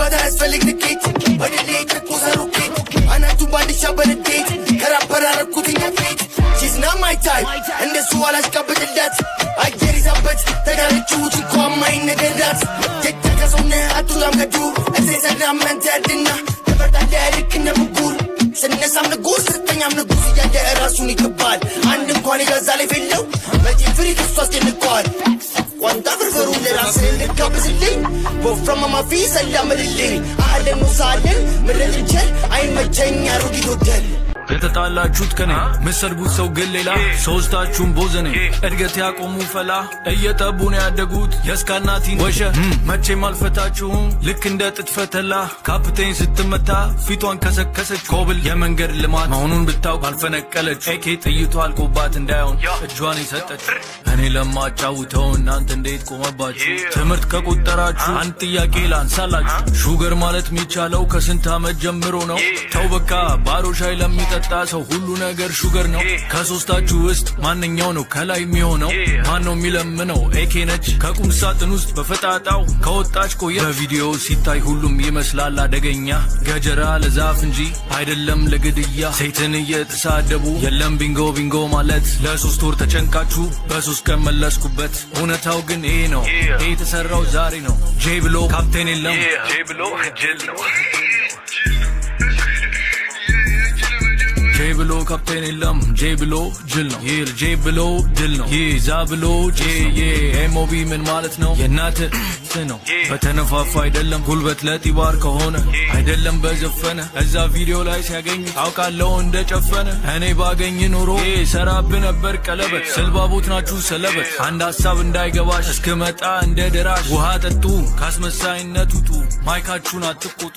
መግባት አያስፈልግ ንቄት በድሌ ተቆሰ ሮኬት አናቱን ባንድሻ በንዴት ከራበር አረኩትኛ ፌት She's not my type እንደሱ አላስቀብጥላት አየር ይዛበት ተዳረችውት እንኳን ማይነገራት የተከሰውነ አቱላም ከዱ እዚህ ሰራመን ተድና ተፈርታለ ልክ እንደ ምጉር ስነሳም ንጉር ስተኛም ንጉስ እያለ ራሱን ይገባል አንድ እንኳን የጋዛ ላይ ፌለው መጪ ፍሪ ከሱ አስደንቀዋል ቋንጣ ፍርፍሩ ለራስ ልጋብዝልኝ ወፍራማ ማፊ ሰላምልልኝ አለም ሙሳለን ምረልጀል አይመቸኝ አሮጊት ሆቴል የተጣላችሁት ከኔ መሰልቡት ሰው ግን ሌላ ሶስታችሁም ቦዘኔ እድገት ያቆሙ ፈላ እየጠቡን ያደጉት የስካናቲን ወሸ መቼም አልፈታችሁም ልክ እንደ ጥጥፈተላ ካፕቴን ስትመታ ፊቷን ከሰከሰች ኮብል የመንገድ ልማት መሆኑን ብታውቅ አልፈነቀለች ኤኬ ጥይቷ አልቆባት እንዳይሆን እጇን የሰጠች እኔ ለማጫውተው እናንተ እንዴት ቆመባችሁ ትምህርት ከቆጠራችሁ አንድ ጥያቄ ላንሳላችሁ ሹገር ማለት የሚቻለው ከስንት ዓመት ጀምሮ ነው ተው በቃ ባሮ ሻይ ለሚጠጣ ሰው ሁሉ ነገር ሹገር ነው ከሶስታችሁ ውስጥ ማንኛው ነው ከላይ የሚሆነው ማን ነው የሚለምነው ኤኬ ነች ከቁም ሳጥን ውስጥ በፈጣጣው ከወጣች ቆየ በቪዲዮ ሲታይ ሁሉም ይመስላል አደገኛ ገጀራ ለዛፍ እንጂ አይደለም ለግድያ ሴትን እየተሳደቡ የለም ቢንጎ ቢንጎ ማለት ለሶስት ወር ተጨንቃችሁ በሶስት ቀን መለስኩበት እውነታው ግን ይሄ ነው ይሄ የተሰራው ዛሬ ነው ጄ ብሎ ካፕቴን የለም ጄ ብሎ ጅል ነው ጄ ብሎ ካፕቴን የለም ጄ ብሎ ጅል ነው ይል ጄ ብሎ ድል ነው ይዛ ብሎ ጄ ኤምኦቢ ምን ማለት ነው የናት ነው በተነፋፋ አይደለም ጉልበት ለጢባር ከሆነ አይደለም በዘፈነ እዛ ቪዲዮ ላይ ሲያገኝ አውቃለሁ እንደጨፈነ እኔ ባገኝ ኖሮ ሰራብ ነበር ቀለበት ስልባቦት ናችሁ ሰለበት አንድ ሐሳብ እንዳይገባሽ እስከመጣ እንደ ደራሽ ውሃ ጠጡ ካስመሳይነት ውጡ ማይካችሁን አትቆጡ